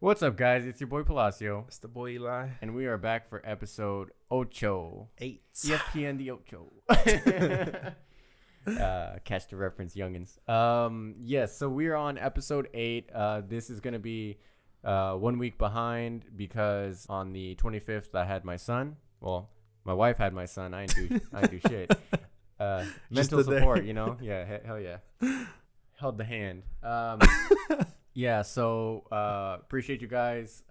What's up, guys? It's your boy Palacio, It's the boy Eli. and we are back for episode Ocho. 8. ESPN the Ocho. Catch the reference, youngins. Yes, so we're on episode 8. This is going to be 1 week behind because on the 25th I had my son. Well, my wife had my son. I didn't do shit. Mental support, you know? Yeah, hell yeah. Held the hand. Yeah, so appreciate you guys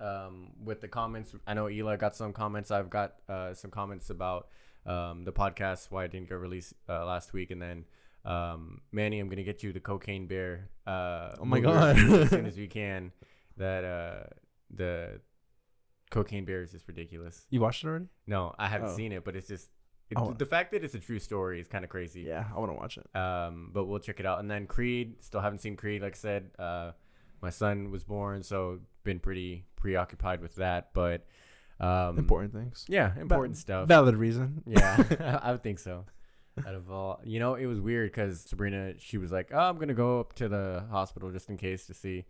with the comments. I know Eli got some comments. I've got some comments about the podcast, why it didn't get released last week. And then, Manny, I'm going to get you the Cocaine Bear. Oh, my God. As soon as we can. That the Cocaine Bear is just ridiculous. You watched it already? No, I haven't seen it, but it's just... the fact that it's a true story is kind of crazy. Yeah, I want to watch it. But we'll check it out. And then Creed, still haven't seen Creed. Like I said, my son was born, so been pretty preoccupied with that. But important things. Yeah, important stuff. Valid reason. Yeah, I would think so. Out of all, it was weird because Sabrina, she was like, "Oh, I'm gonna go up to the hospital just in case to see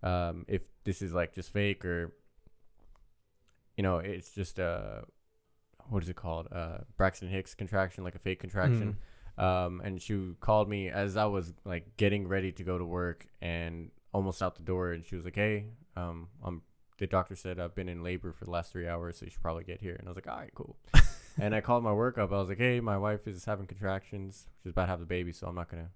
if this is like just fake or, it's just what is it called? Braxton Hicks contraction, like a fake contraction." And she called me as I was like getting ready to go to work and almost out the door, and she was like, "Hey, the doctor said I've been in labor for the last 3 hours, so you should probably get here." And I was like, "All right, cool." And I called my work up. I was like, "Hey, my wife is having contractions. She's about to have the baby, so I'm not gonna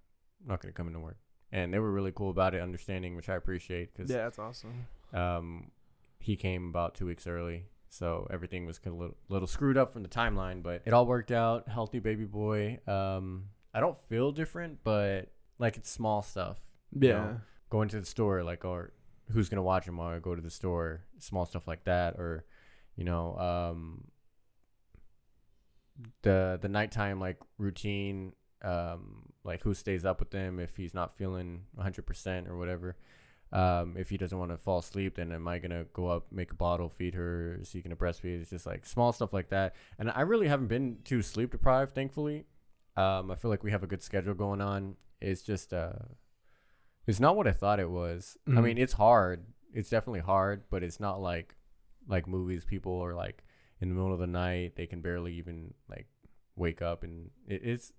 come into work." And they were really cool about it, understanding, which I appreciate. Cause, yeah, that's awesome. He came about 2 weeks early, so everything was kind of a little screwed up from the timeline, but it all worked out. Healthy baby boy. I don't feel different, but like it's small stuff. Yeah. Going to the store, like, or who's gonna watch him while I go to the store? Small stuff like that, or the nighttime like routine, like who stays up with him if he's not feeling 100% or whatever. If he doesn't want to fall asleep, then am I gonna go up, make a bottle, feed her? Is he gonna breastfeed? It's just like small stuff like that. And I really haven't been too sleep deprived, thankfully. I feel like we have a good schedule going on. It's just it's not what I thought it was. I mean, it's hard. It's definitely hard, but it's not like movies. People are like in the middle of the night, they can barely even like wake up, and it's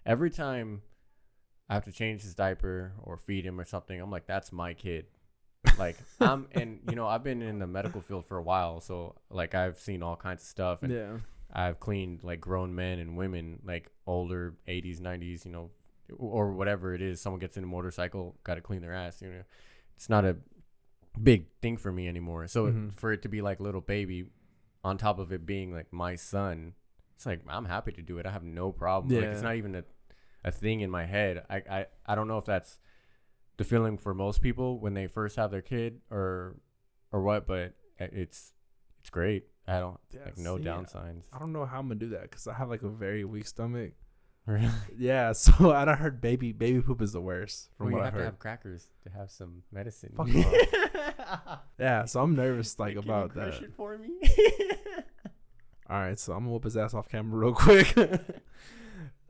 every time I have to change his diaper or feed him or something, I'm like, that's my kid. Like I've been in the medical field for a while, so like I've seen all kinds of stuff, and Yeah. I've cleaned like grown men and women, like older 80s, 90s, or whatever it is. Someone gets in a motorcycle, got to clean their ass. It's not a big thing for me anymore. So for it to be like little baby, on top of it being like my son, it's like I'm happy to do it. I have no problem. Yeah. Like it's not even a thing in my head. I don't know if that's the feeling for most people when they first have their kid or what, but it's great. I don't no down signs. I don't know how I'm going to do that because I have like a very weak stomach. Really? Yeah, so I heard baby poop is the worst. You have to have crackers to have some medicine. Fuck off. Yeah, so I'm nervous about that. Crush it for me. All right, so I'm gonna whoop his ass off camera real quick.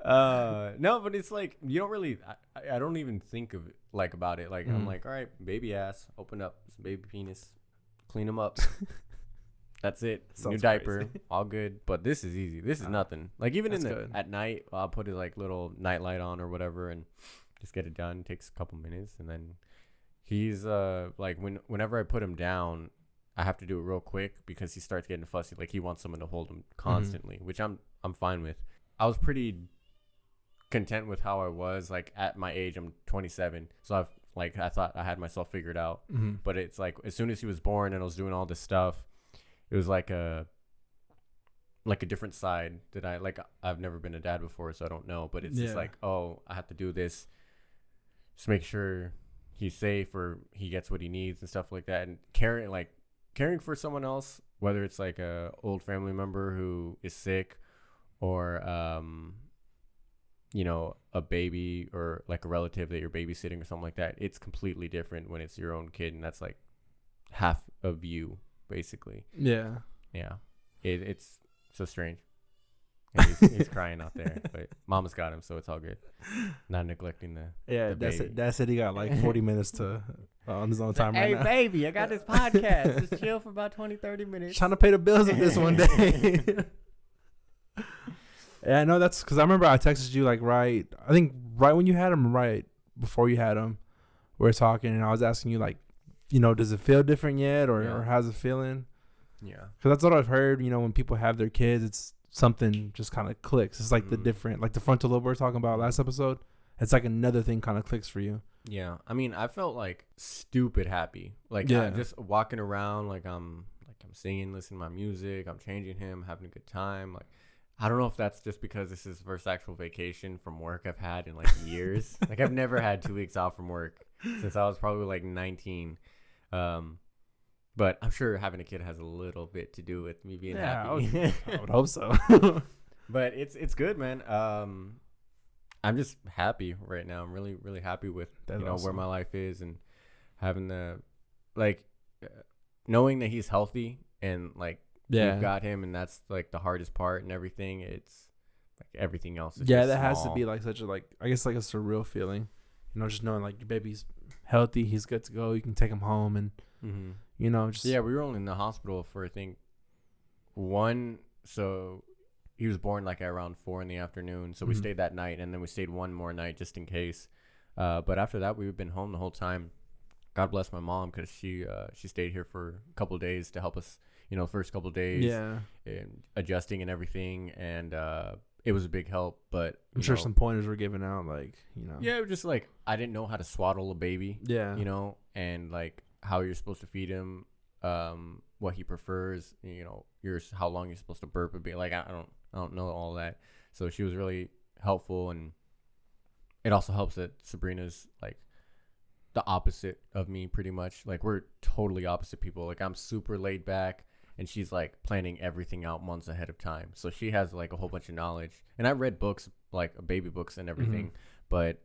No, but it's like you don't really. I don't even think of it like about it. Like I'm like, all right, baby ass, open up, some baby penis, clean him up. That's it. New diaper, crazy. All good. But this is easy. This is nothing. Like even at night, I'll put his like little night light on or whatever, and just get it done. It takes a couple minutes, and then he's like whenever I put him down, I have to do it real quick because he starts getting fussy. Like he wants someone to hold him constantly, which I'm fine with. I was pretty content with how I was. Like at my age, I'm 27, so I thought I had myself figured out. But it's like as soon as he was born and I was doing all this stuff. It was like a different side that I've never been a dad before, so I don't know. But it's just like, oh, I have to do this. Just make sure he's safe or he gets what he needs and stuff like that. And caring for someone else, whether it's like a old family member who is sick or, a baby or like a relative that you're babysitting or something like that. It's completely different when it's your own kid. And that's like half of you. Basically, yeah. It's so strange. And he's crying out there, but mama's got him, so it's all good. Not neglecting the Dad said he got like 40 minutes to on his own time hey, right now. baby, I got this podcast. Just chill for about 20, 30 minutes. Trying to pay the bills with this one day. Yeah, I know that's because I remember I texted you like right when you had him, right before you had him, we were talking and I was asking you like, does it feel different yet or how's it feeling? Yeah. Because that's what I've heard, when people have their kids, it's something just kind of clicks. It's like the different, like the frontal lobe we were talking about last episode. It's like another thing kind of clicks for you. Yeah. I mean, I felt like stupid happy. Like just walking around like I'm singing, listening to my music. I'm changing him, having a good time. Like, I don't know if that's just because this is the first actual vacation from work I've had in like years. Like I've never had 2 weeks off from work since I was probably like 19. But I'm sure having a kid has a little bit to do with me being happy. I would hope so. But it's good, man. I'm just happy right now. I'm really, really happy with awesome. Where my life is and having the knowing that he's healthy and like we've got him, and that's like the hardest part and everything. It's like everything else is that has to be like such a I guess like a surreal feeling, just knowing like your baby's healthy, he's good to go, you can take him home and we were only in the hospital for I think so he was born like at around 4 p.m, so we stayed that night and then we stayed one more night just in case, but after that we've been home the whole time. God bless my mom because she stayed here for a couple of days to help us, first couple of days, and adjusting and everything, and it was a big help. But I'm sure some pointers were given out, Yeah, it was just like I didn't know how to swaddle a baby. Yeah, and like how you're supposed to feed him, what he prefers, how long you're supposed to burp a baby. Like I don't know all that. So she was really helpful, and it also helps that Sabrina's like the opposite of me pretty much. Like we're totally opposite people. Like I'm super laid back and she's like planning everything out months ahead of time. So she has like a whole bunch of knowledge, and I read books, like baby books and everything, but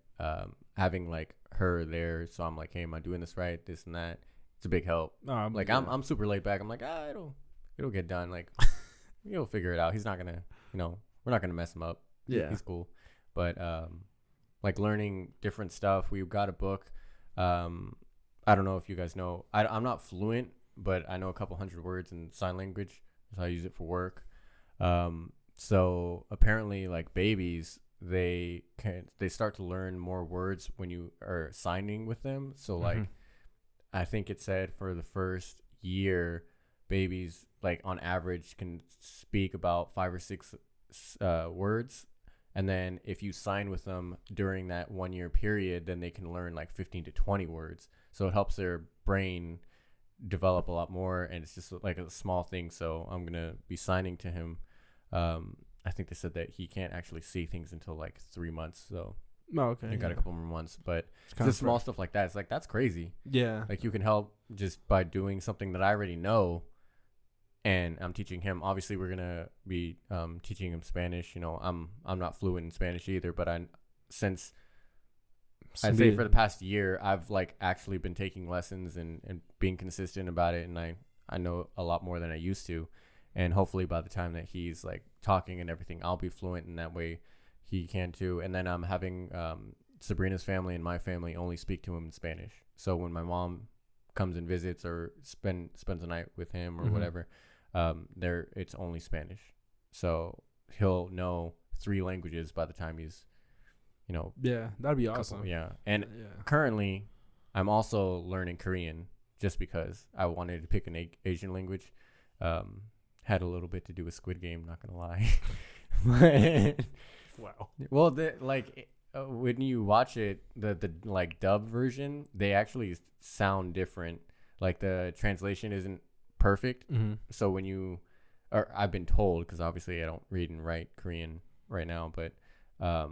having like her there, so I'm like, hey, am I doing this right, this and that, it's a big help. I'm super laid back. I'm like, it'll get done. Like you'll figure it out. He's not gonna, we're not gonna mess him up. He's cool. But like learning different stuff, we've got a book. I don't know if you guys know, I'm not fluent, but I know a couple hundred words in sign language, so I use it for work. So apparently like babies, they start to learn more words when you are signing with them. So like I think it said for the first year, babies like on average can speak about 5 or 6 words. And then if you sign with them during that 1 year period, then they can learn like 15 to 20 words. So it helps their brain develop a lot more. And it's just like a small thing. So I'm going to be signing to him. I think they said that he can't actually see things until like 3 months. So you got a couple more months. But it's just small stuff like that. It's like, that's crazy. Yeah. Like you can help just by doing something that I already know. And I'm teaching him. Obviously, we're gonna be teaching him Spanish. I'm not fluent in Spanish either, but I'd say for the past year, I've like actually been taking lessons and being consistent about it, and I know a lot more than I used to. And hopefully, by the time that he's like talking and everything, I'll be fluent, and that way he can too. And then I'm having Sabrina's family and my family only speak to him in Spanish. So when my mom comes and visits or spends a night with him or whatever. It's only Spanish, so he'll know 3 languages by the time he's, that'd be awesome. And currently, I'm also learning Korean just because I wanted to pick an Asian language. Had a little bit to do with Squid Game, not gonna lie. Wow. Well, when you watch it, the like dub version, they actually sound different. Like the translation isn't perfect. So when I've been told, because obviously I don't read and write Korean right now, but I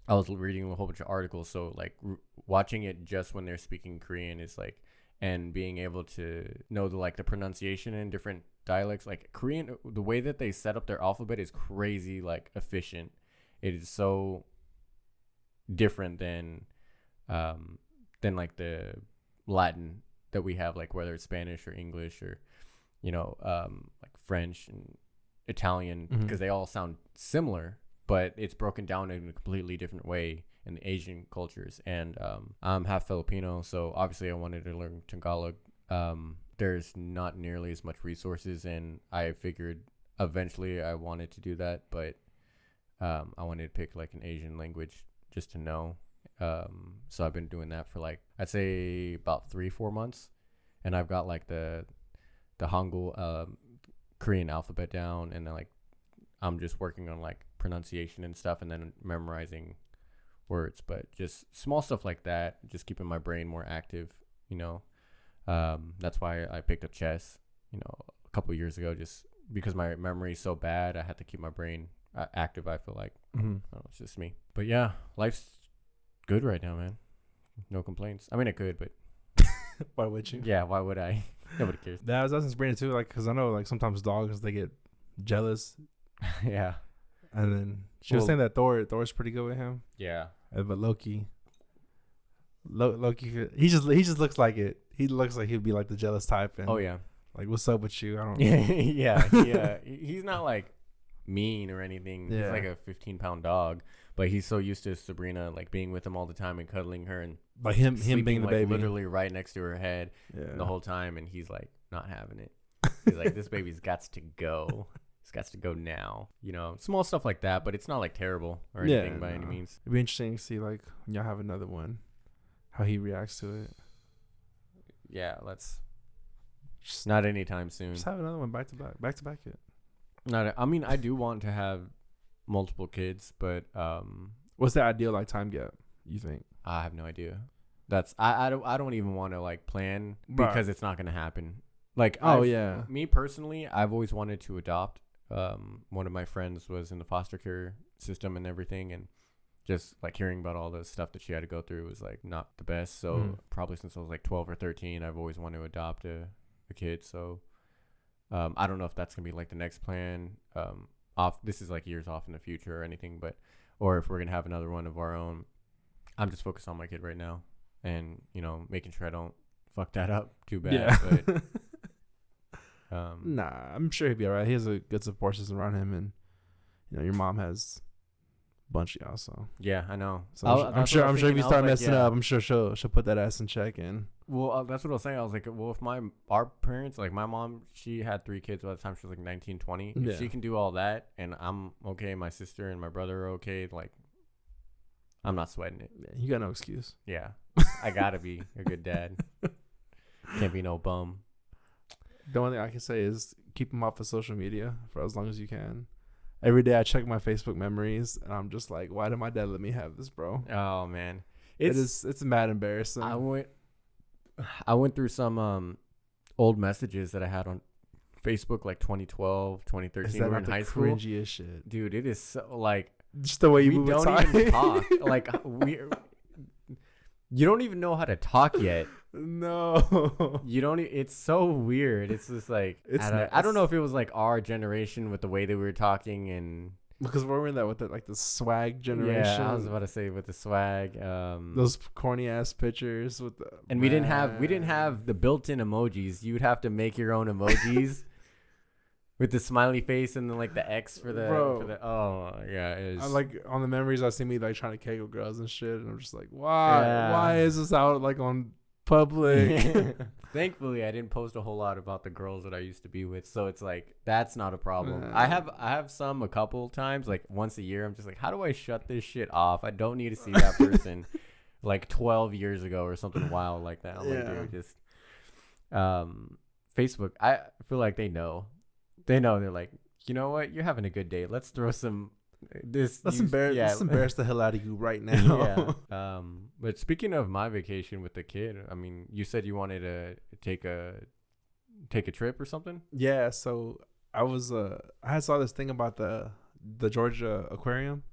was reading a whole bunch of articles, so like watching it just when they're speaking Korean is like, and being able to know the pronunciation in different dialects, like Korean, the way that they set up their alphabet is crazy, like efficient. It is so different than like the Latin that we have, like whether it's Spanish or English or like French and Italian, because they all sound similar, but it's broken down in a completely different way, and the Asian cultures. And I'm half Filipino, so obviously I wanted to learn Tagalog. There's not nearly as much resources, and I figured eventually I wanted to do that, but I wanted to pick like an Asian language just to know. So I've been doing that for like, I'd say about 3-4 months, and I've got like the Hangul Korean alphabet down, and then like I'm just working on like pronunciation and stuff, and then memorizing words. But just small stuff like that, just keeping my brain more active, you know. That's why I picked up chess, you know, a couple years ago, just because my memory is so bad. I had to keep my brain active, I feel like. I don't know, it's just me. But yeah, life's good right now, man. No complaints. I mean, I could, but why would you? Yeah, why would I? Nobody cares. That was inspiring too, like, because I know like sometimes dogs, they get jealous. Yeah. And then she was saying that Thor's pretty good with him. Yeah. But Loki, he just looks like it. He looks like he'd be like the jealous type. And oh yeah. Like, what's up with you? I don't. Yeah. He's not like mean or anything. Yeah. He's like a 15-pound dog, but he's so used to Sabrina like being with him all the time and cuddling her, and like him being the like, baby, literally right next to her head the whole time, and he's like not having it. He's like, this baby's got to go. It's got to go now. You know, small stuff like that, but it's not like terrible or anything by any means. It'd be interesting to see like when y'all have another one, how he reacts to it. Yeah, just not anytime soon. Just have another one back to back it. I mean, I do want to have multiple kids, but what's the ideal like time gap, you think? I have no idea. That's I don't even want to like plan because it's not gonna happen. Like, me personally, I've always wanted to adopt. One of my friends was in the foster care system and everything, and just like hearing about all the stuff that she had to go through was like not the best. So probably since I was like 12 or 13, I've always wanted to adopt a kid. So I don't know if that's gonna be like the next plan. This is like years off in the future or anything, or if we're gonna have another one of our own. I'm just focused on my kid right now, and you know, making sure I don't fuck that up too bad. Yeah. But nah, I'm sure he'd be alright. He has a good support system around him, and you know, your mom has a bunch of y'all. So yeah, I know. So I'm sure if you start messing up, I'm sure she'll put that ass in check. And well, that's what I was saying. I was like, well, if our parents, like my mom, she had 3 kids by the time she was like 19, 20. If she can do all that, and I'm okay, my sister and my brother are okay, like I'm not sweating it. Yeah, you got no excuse. Yeah, I gotta be a good dad. Can't be no bum. The only thing I can say is keep them off of social media for as long as you can. Every day I check my Facebook memories, and I'm just like, why did my dad let me have this, bro? Oh man, it's mad embarrassing. I went through some old messages that I had on Facebook, like 2012, 2013. We were in high school. Cringy as shit, dude. It is so, like just the way you don't even talk. Like you don't even know how to talk yet. No, you don't. It's so weird. It's just like I don't know if it was like our generation with the way that we were talking, and because we're in that with the swag generation. Yeah, I was about to say with the swag. Those corny ass pictures with the we didn't have the built-in emojis. You would have to make your own emojis. With the smiley face and then like the X for the I like on the memories I see me like trying to kegel girls and shit, and I'm just like, why is this out like on public? Thankfully I didn't post a whole lot about the girls that I used to be with, so it's like that's not a problem. I have a couple times, like once a year, I'm just like, how do I shut this shit off? I don't need to see that person like 12 years ago or something wild like that. I'm like, dude, just Facebook, I feel like they know. They're like, you know what? You're having a good day. Let's throw some. Let's embarrass the hell out of you right now. Yeah. But speaking of my vacation with the kid, I mean, you said you wanted to take a trip or something. Yeah. So I saw this thing about the Georgia Aquarium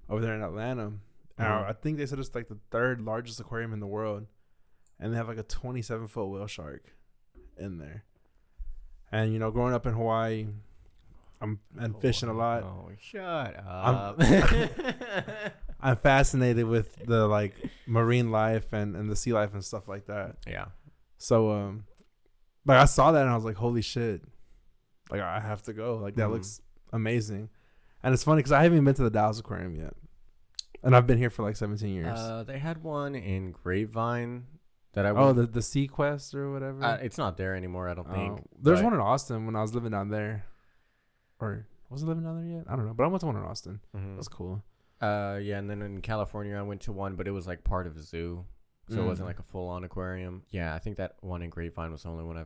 over there in Atlanta. And I think they said it's like the 3rd largest aquarium in the world, and they have like a 27-foot whale shark in there. And, you know, growing up in Hawaii, I'm fishing a lot. Oh, shut up. I'm fascinated with the, like, marine life and the sea life and stuff like that. Yeah. So, like, I saw that and I was like, holy shit. Like, I have to go. Like, that looks amazing. And it's funny because I haven't even been to the Dallas Aquarium yet. And I've been here for like 17 years. They had one in Grapevine that I the Sea Quest or whatever. It's not there anymore, I don't think. There's one in Austin when I was living down there. Or was I living down there yet? I don't know. But I went to one in Austin. Mm-hmm. That's cool. Yeah, and then in California I went to one, but it was like part of a zoo. So it wasn't like a full-on aquarium. Yeah, I think that one in Grapevine was the only one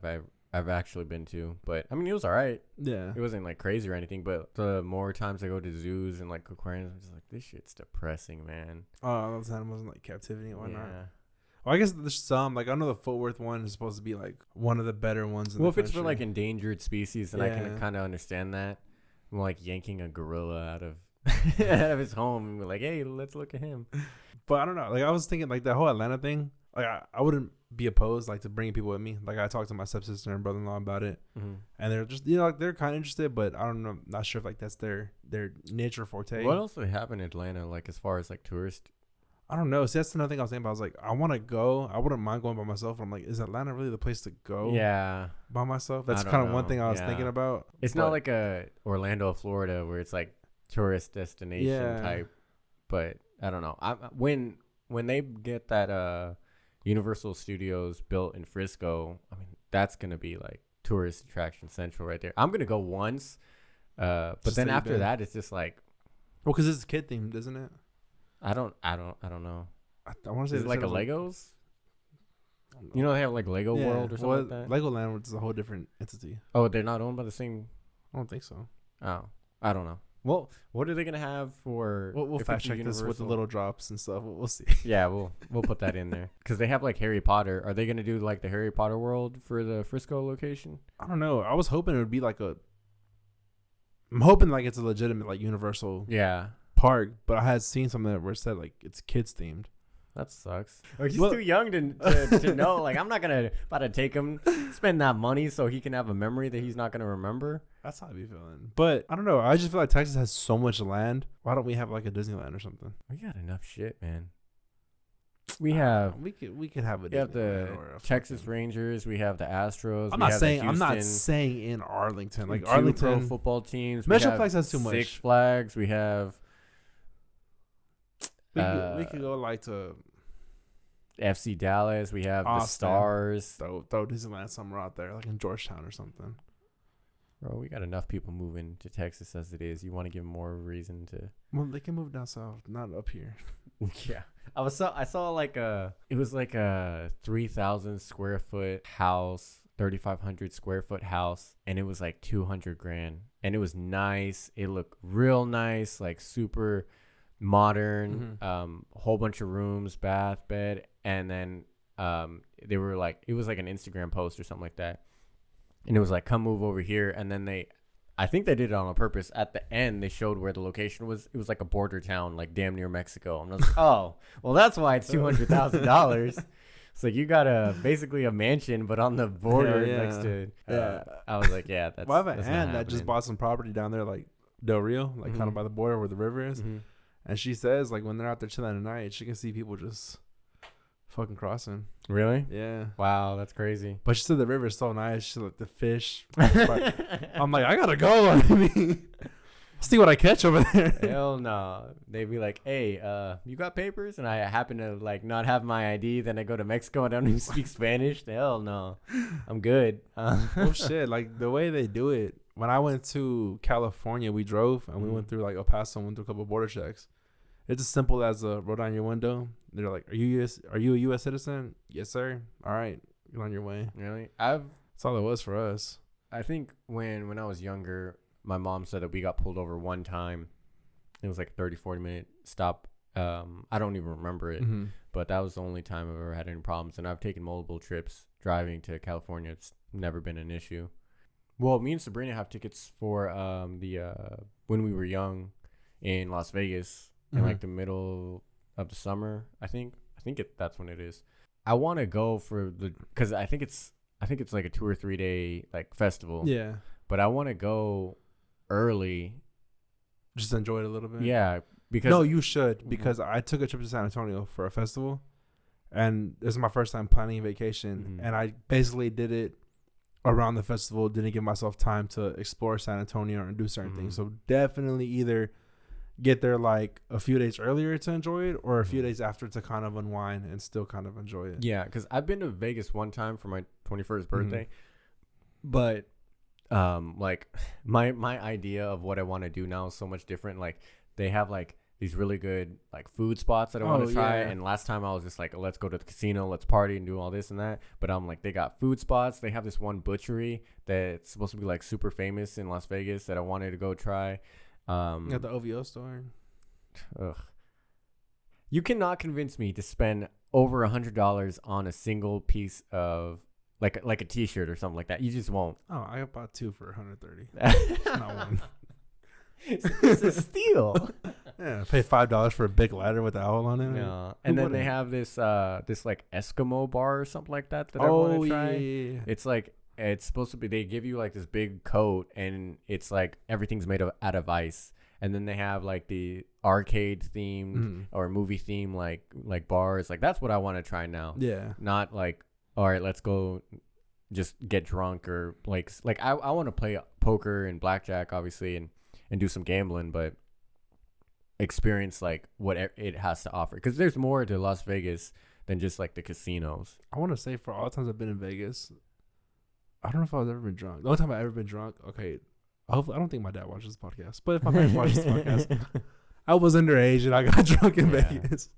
I've actually been to. But I mean, it was all right. Yeah. It wasn't like crazy or anything. But the more times I go to zoos and like aquariums, I'm just like, this shit's depressing, man. Oh, those animals in like captivity and whatnot. Yeah. Well, I guess there's some, like I know the Fort Worth one is supposed to be like one of the better ones. In Well, the if it's for like endangered species, then I can Yeah. kind of understand that. I'm like yanking a gorilla out of out of his home and be like, hey, let's look at him. But I don't know. Like I was thinking, like that whole Atlanta thing. Like I wouldn't be opposed, like to bringing people with me. Like I talked to my stepsister and brother-in-law about it, and they're just like they're kind of interested, but I don't know, not sure if like that's their niche or forte. What else do they have in Atlanta? Like as far as like tourist. I don't know. See, that's another thing I was thinking about. I was like, I want to go. I wouldn't mind going by myself. I'm like, is Atlanta really the place to go? Yeah. By myself. That's don't kind of know. one thing I was Yeah. thinking about. It's not like a Orlando, Florida, where it's like tourist destination Yeah. type. But I don't know. When they get that Universal Studios built in Frisco, I mean that's gonna be like tourist attraction central right there. I'm gonna go once, but Just then so you've after been. that, it's just like Well, because it's kid themed, isn't it? I don't know. I want to say Is it like a Legos? You know they have like Lego World or something like that. Legoland, which is a whole different entity. Oh, they're not owned by the same. I don't think so. Oh, I don't know. Well, what are they gonna have for? We'll if fact it's a check this with the Universal- little drops and stuff. We'll see. Yeah, we'll put that in there because they have like Harry Potter. Are they gonna do like the Harry Potter world for the Frisco location? I don't know. I was hoping it would be like a. I'm hoping like it's a legitimate like Universal Yeah, park, but I had seen something where it said like it's kids themed. that sucks. Or he's Well- too young to know. Like I'm not gonna about to take him spend that money so he can have a memory that he's not gonna remember. That's how I be feeling. But I don't know. I just feel like Texas has so much land. Why don't we have like a Disneyland or something? We got enough shit, man. We have We could have a. we have Disneyland the or a Texas fucking- Rangers. We have the Astros. I'm we not have saying. the I'm not Houston- saying in Arlington. Like two pro Arlington. football teams. We Metroplex have has too much. Six Flags. We have We could go like to FC Dallas. We have the Austin. Stars. throw Disneyland somewhere out there, like in Georgetown or something. Bro, we got enough people moving to Texas as it is. You want to give them more reason to? Well, they can move down south, not up here. Yeah, I saw like it was like a 3,000 square foot house, 3,500 square foot house, and it was like 200 grand, and it was nice. It looked real nice, like super modern. A whole bunch of rooms, bath, bed, and then they were like, it was like an Instagram post or something like that. And it was like, come move over here. And then I think they did it on purpose. At the end, they showed where the location was. It was like a border town, like damn near Mexico. And I was like, oh, well, that's why it's $200,000. It's like you got basically a mansion, but on the border next to. I was like, yeah, that's. Well, I have an that's not aunt that just happening. bought some property down there, like Del Rio, like kind of by the border where the river is. And she says, like, when they're out there chilling at night, she can see people just fucking crossing. Really? Yeah. Wow, that's crazy. But she said the river is so nice. She like the fish. I'm like, I gotta go. I mean, see what I catch over there. Hell no. They'd be like, hey, you got papers? And I happen to like not have my ID. Then I go to Mexico and I don't even speak Spanish. Hell no. I'm good. Oh shit! Like the way they do it. When I went to California, we drove and we went through like El Paso and went through a couple of border checks. It's as simple as a roll down your window. They're like, Are you a U.S. citizen? Yes, sir. All right, get on your way. Really? That's all it was for us. I think when I was younger, my mom said that we got pulled over one time. It was like a 30-40 minute stop. I don't even remember it, but that was the only time I've ever had any problems. And I've taken multiple trips driving to California. It's never been an issue. Well, me and Sabrina have tickets for when we were young in Las Vegas in like the middle of the summer. I think that's when it is. I want to go for because I think it's like a 2 or 3 day like festival. Yeah. But I want to go early. Just enjoy it a little bit. Yeah, because No, you should, because I took a trip to San Antonio for a festival, and this is my first time planning a vacation, and I basically did it around the festival. Didn't give myself time to explore San Antonio and do certain things. So definitely either get there like a few days earlier to enjoy it, or a few days after to kind of unwind and still kind of enjoy it? Yeah, because I've been to Vegas one time for my 21st birthday, but like my idea of what I want to do now is so much different. Like they have like these really good like food spots that I want to try. Yeah. And last time I was just like, let's go to the casino, let's party and do all this and that. But I'm like, they got food spots. They have this one butchery that's supposed to be like super famous in Las Vegas that I wanted to go try. At the OVO store. Ugh. You cannot convince me to spend over $100 on a single piece of like a t-shirt or something like that. You just won't. Oh, I bought 2 for $130. Not one. It's a steal. Yeah, I paid $5 for a big ladder with the owl on it. Yeah, and then they have this like Eskimo bar or something like that I want to try. Yeah. It's like it's supposed to be. They give you like this big coat, and it's like everything's made out of ice. And then they have like the arcade themed or movie themed like bars. Like that's what I want to try now. Yeah, not like all right, let's go just get drunk or like I want to play poker and blackjack obviously and do some gambling, but experience like what it has to offer, because there's more to Las Vegas than just like the casinos. I want to say for all the times I've been in Vegas, I don't know if I've ever been drunk. The only time I've ever been drunk, okay, hopefully I don't think my dad watches this podcast, but if my parents watch this podcast, I was underage and I got drunk in Vegas.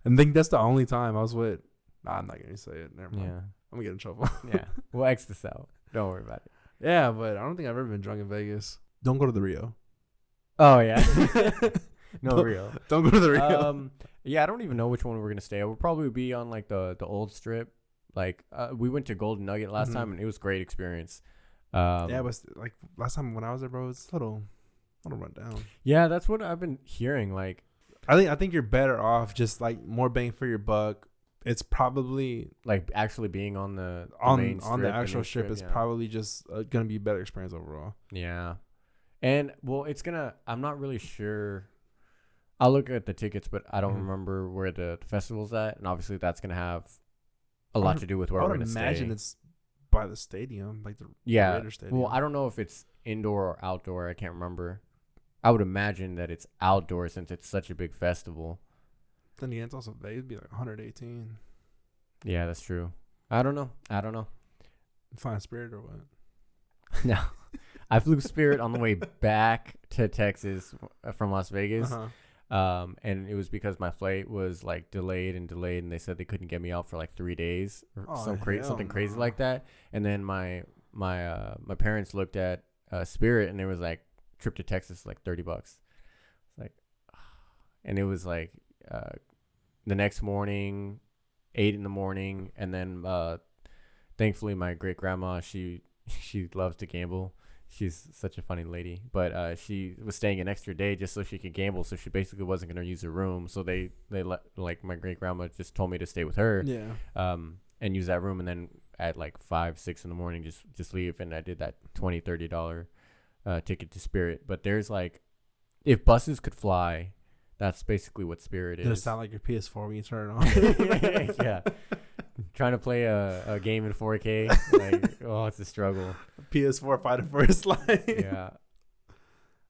And I think that's the only time I was with. Nah, I'm not gonna say it. Never mind. Yeah, I'm gonna get in trouble. Yeah, we'll X this out. Don't worry about it. Yeah, but I don't think I've ever been drunk in Vegas. Don't go to the Rio. Oh yeah. No, Rio. Don't go to the Rio. Yeah, I don't even know which one we're gonna stay at. We'll probably be on like the old strip. Like we went to Golden Nugget last time and it was a great experience. Yeah, but like last time when I was there, bro, it's a little run down. Yeah, that's what I've been hearing. Like I think you're better off just like more bang for your buck. It's probably like actually being on the main strip, on the actual strip is probably just gonna be a better experience overall. Yeah. And well, I'm not really sure. I'll look at the tickets, but I don't remember where the festival's at, and obviously that's gonna have a lot to do with where we're gonna stay. I would imagine it's by the stadium, like the Raider Stadium. Well, I don't know if it's indoor or outdoor. I can't remember. I would imagine that it's outdoor since it's such a big festival. Then again, it's also it'd be like 118. Yeah, that's true. I don't know. Flying Spirit or what? No. I flew Spirit on the way back to Texas from Las Vegas. And it was because my flight was like delayed, and they said they couldn't get me out for like 3 days or something crazy like that. And then my parents looked at Spirit, and it was like trip to Texas like $30. It's like, and it was like the next morning, 8 a.m, and then thankfully my great grandma she loves to gamble. She's such a funny lady, but she was staying an extra day just so she could gamble. So she basically wasn't going to use her room. So they let, like, my great grandma just told me to stay with her, and use that room. And then at like 5, 6 in the morning, just leave. And I did that $20-$30 ticket to Spirit. But there's like, if buses could fly, that's basically what Spirit is. Does it sound like your PS4 when you turn it on? Yeah. Trying to play a game in 4K, like, oh, it's a struggle. PS4 fighting for its life.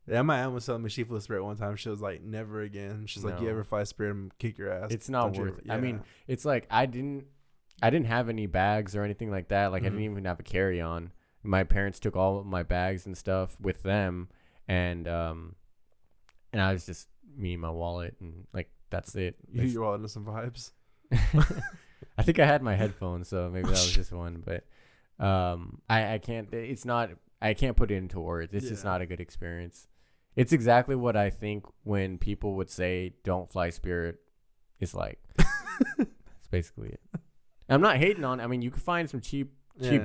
Yeah, my aunt was telling me she flew Spirit one time. She was like, never again. She's like, you ever fly Spirit, I'm kick your ass. It's not worth it. Yeah. I mean, it's like I didn't have any bags or anything like that. Like I didn't even have a carry-on. My parents took all of my bags and stuff with them, and I was just me and my wallet, and like that's it. Your wallet and some vibes. I think I had my headphones, so maybe that was just one. But I can't. It's not. I can't put it into words. It's just not a good experience. It's exactly what I think when people would say don't fly Spirit. It's like that's basically it. And I'm not hating on. I mean, you can find some cheap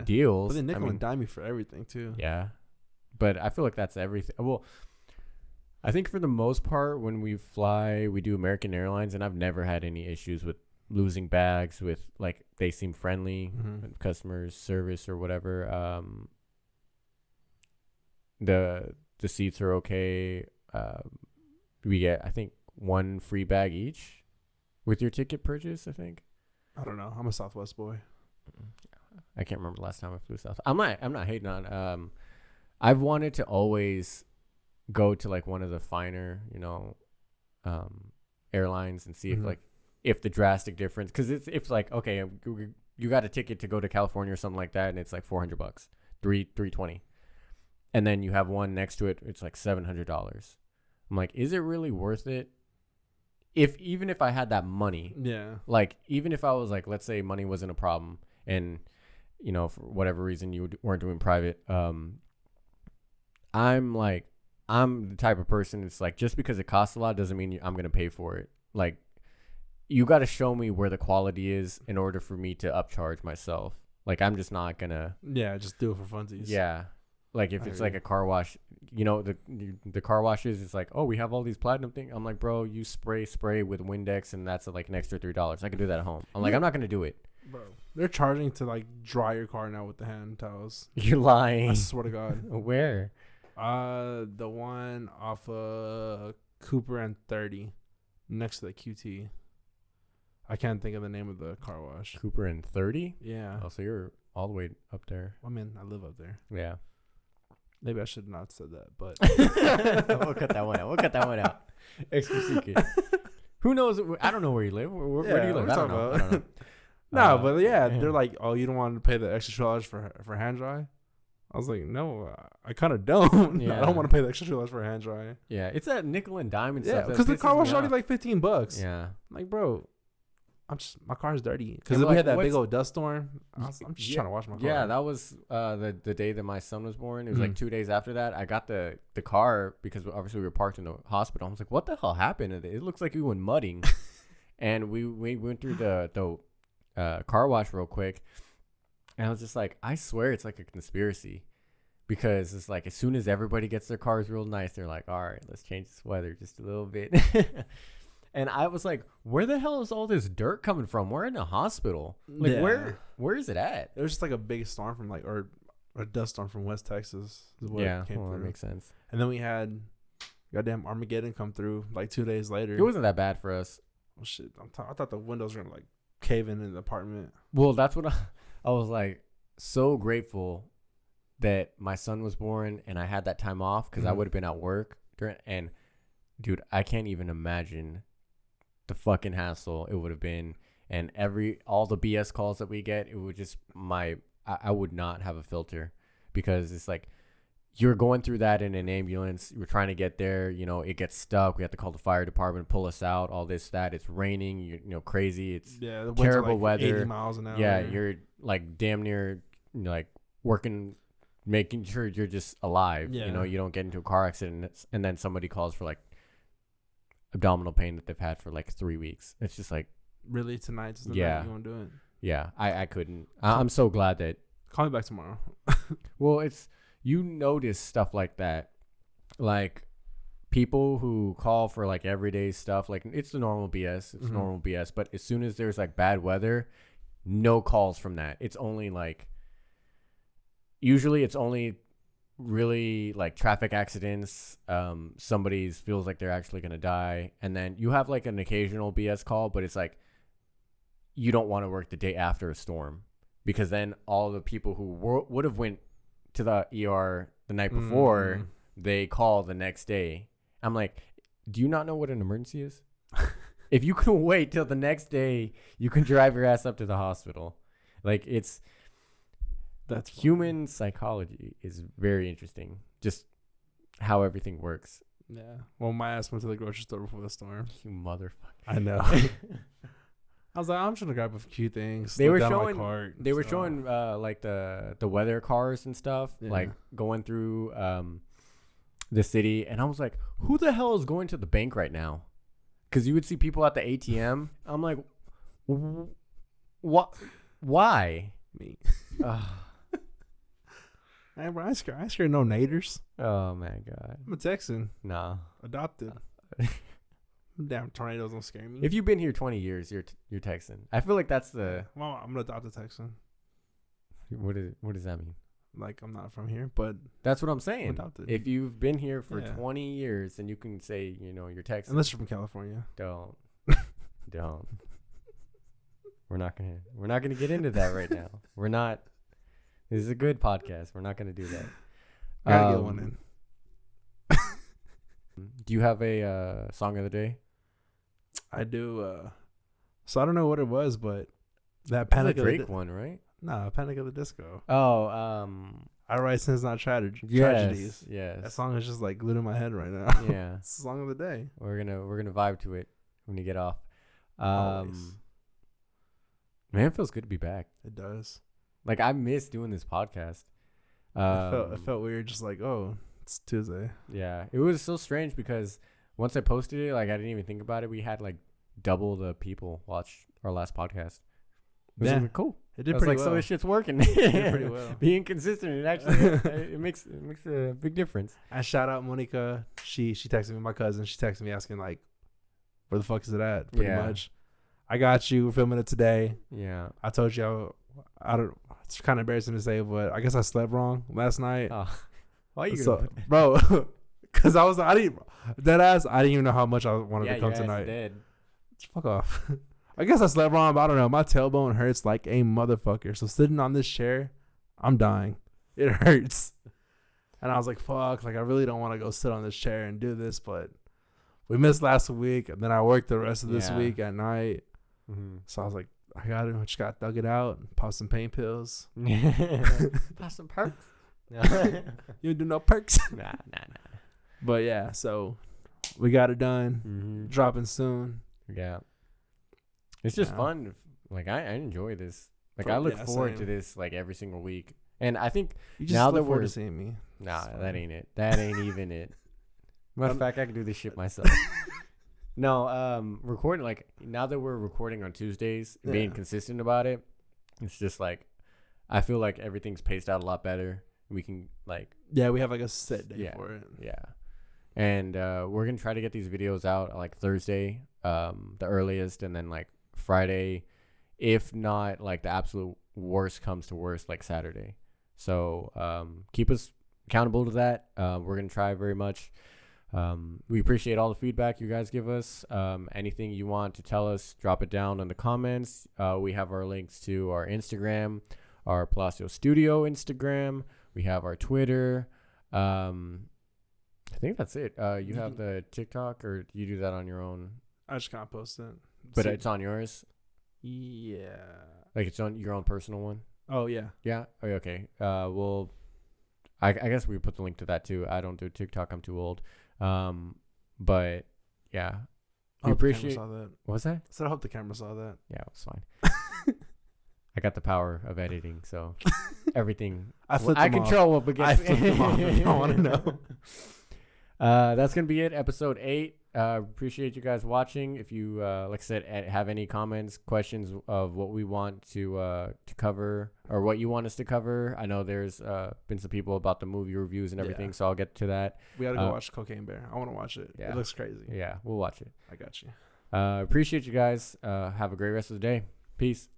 deals. But then nickel and dime you for everything too. Yeah, but I feel like that's everything. Well, I think for the most part, when we fly, we do American Airlines, and I've never had any issues with losing bags. With like, they seem friendly, with customer service or whatever. The seats are okay. We get, I think, 1 free bag each with your ticket purchase, I think. I don't know. I'm a Southwest boy. I can't remember the last time I flew South. I'm not hating on. I've wanted to always go to like one of the finer, airlines and see if the drastic difference, because it's like, okay, you got a ticket to go to California or something like that, and it's like $400, $320, and then you have one next to it, it's like $700. I'm like, is it really worth it? Even if I had that money, like even if I was like, let's say money wasn't a problem, and for whatever reason you weren't doing private, I'm the type of person, it's like, just because it costs a lot doesn't mean I'm gonna pay for it. Like, you got to show me where the quality is in order for me to upcharge myself. Like, I'm just not gonna just do it for funsies. Like, if it's like a car wash, the car washes, it's like, oh, we have all these platinum things. I'm like, bro, you spray with Windex, and that's like an extra $3. I can do that at home. I'm like, I'm not going to do it. Bro, they're charging to like dry your car now with the hand towels. You're lying. I swear to God. Where? The one off of Cooper and 30 next to the QT. I can't think of the name of the car wash. Cooper and 30? Yeah. Oh, so you're all the way up there. I mean, I live up there. Yeah. Maybe I should not have said that, but we'll cut that one out. Extra secret. Who knows? I don't know where you live. Where do you live? I don't know. No, but they're like, oh, you don't want to pay the extra $2 for hand dry? I was like, no, I kind of don't. I don't want to pay the extra $2 for a hand dry. Yeah, it's that nickel and dime and stuff. Because the car wash is already like $15. Yeah. I'm like, bro, my car's dirty. Because we had that big old dust storm. I'm just trying to wash my car. Yeah, that was the day that my son was born. It was like 2 days after that. I got the car because obviously we were parked in the hospital. I was like, what the hell happened? It looks like we went mudding. And we went through the car wash real quick. And I was just like, I swear it's like a conspiracy. Because it's like, as soon as everybody gets their cars real nice, they're like, all right, let's change this weather just a little bit. And I was like, where the hell is all this dirt coming from? We're in a hospital. Like, where is it at? It was just like a big storm from or a dust storm from West Texas. Is what it came through. That makes sense. And then we had goddamn Armageddon come through like 2 days later. It wasn't that bad for us. Oh, shit. I thought the windows were going to like cave in the apartment. Well, that's what I was like, so grateful that my son was born and I had that time off, because I would have been at work and dude, I can't even imagine the fucking hassle it would have been, and all the BS calls that we get, it would just I would not have a filter, because it's like, you're going through that in an ambulance, we're trying to get there, it gets stuck, we have to call the fire department, pull us out, all this, that, it's raining, crazy, it's the terrible like weather, 80 miles an hour. Yeah, you're like damn near like working, making sure you're just alive. You don't get into a car accident and then somebody calls for like abdominal pain that they've had for like 3 weeks. It's just like, really, tonight's the night you want to do it? Yeah, I couldn't. I'm so glad that. Call me back tomorrow. Well, it's, notice stuff like that, like people who call for like everyday stuff, like it's the normal BS. It's normal BS. But as soon as there's like bad weather, no calls from that. It's only like, usually it's only really like traffic accidents, somebody feels like they're actually gonna die, and then you have like an occasional BS call, but it's like, you don't want to work the day after a storm, because then all the people who would have went to the ER the night before, they call the next day. I'm like, do you not know what an emergency is? If you can wait till the next day, you can drive your ass up to the hospital. Like, that's human psychology is very interesting. Just how everything works. Yeah. Well, my ass went to the grocery store before the storm. You motherfucker. I know. I was like, I'm just gonna grab a few things. They were showing like the weather cars and stuff, like going through the city, and I was like, who the hell is going to the bank right now? Because you would see people at the ATM. I'm like, what? Why? Me. Hey, bro, I scare no naders. Oh my God. I'm a Texan. Nah. Adopted. Damn tornadoes don't scare me. If you've been here 20 years, you're Texan. I feel like that's the. Well, I'm an adopted Texan. What does that mean? Like, I'm not from here, but that's what I'm saying. Adopted. If you've been here for 20 years, then you can say, you're Texan. Unless you're from California. Don't. We're not gonna get into that right now. We're not. This is a good podcast. We're not gonna do that. Gotta get one in. Do you have a song of the day? I do. So I don't know what it was, but that Panic of the Drake one, right? No, Panic of the Disco. Oh, I write sins, not tragedies. Yes. That song is just like glued in my head right now. Yeah. It's the song of the day. We're gonna vibe to it when you get off. Always. Man, it feels good to be back. It does. Like, I miss doing this podcast. It felt weird, just like, oh, it's Tuesday. Yeah, it was so strange because once I posted it, like, I didn't even think about it. We had like double the people watch our last podcast. It was like, cool. It did pretty well. So this shit's working. It did pretty well. Being consistent, it actually it makes a big difference. I shout out Monica. She texted me, my cousin. She texted me asking like, where the fuck is it at? Pretty much. I got you. We're filming it today. Yeah. I told you I don't. It's kind of embarrassing to say, but I guess I slept wrong last night. Why you so, bro? Because I didn't even know how much I wanted to come tonight. Dead. Fuck off. I guess I slept wrong, but I don't know. My tailbone hurts like a motherfucker. So sitting on this chair, I'm dying. It hurts. And I was like, fuck. Like, I really don't want to go sit on this chair and do this, but we missed last week, and then I worked the rest of this week at night. Mm-hmm. So I was like, I just got to thug it out, pop some pain pills. Pop some perks. You do no perks? Nah. But yeah, so we got it done. Mm-hmm. Dropping soon. Yeah. It's just fun. Like, I enjoy this. Like, I look forward to this, like, every single week. And I think you just look forward to seeing me. Nah, that ain't it. That ain't even it. Matter of fact, I can do this shit myself. No, recording, like, now that we're recording on Tuesdays, being consistent about it, it's just, like, I feel like everything's paced out a lot better. We can, like... Yeah, we have, like, a set day for it. Yeah. And we're going to try to get these videos out, like, Thursday, the earliest, and then, like, Friday, if not, like, the absolute worst comes to worst, like, Saturday. So keep us accountable to that. We're going to try very much. We appreciate all the feedback you guys give us. Anything you want to tell us, drop it down in the comments. We have our links to our Instagram, our Palacio Studio Instagram. We have our Twitter. I think that's it. You have the TikTok, or you do that on your own? I just can't post it. But it's on yours? Yeah. Like, it's on your own personal one? Oh, yeah. Yeah? Oh, okay. Well, I guess we put the link to that, too. I don't do TikTok. I'm too old. But, yeah. We appreciate... Saw that. What was that? I said I hope the camera saw that. Yeah, it was fine. I got the power of editing, so everything... I control what begins. I flipped them off if you want to know. That's going to be it, episode 8. Appreciate you guys watching. If you, like I said, have any comments, questions of what we want to cover, or what you want us to cover. I know there's been some people about the movie reviews and everything, so I'll get to that. We got to go watch Cocaine Bear. I want to watch it. Yeah. It looks crazy. Yeah, we'll watch it. I got you. Appreciate you guys. Have a great rest of the day. Peace.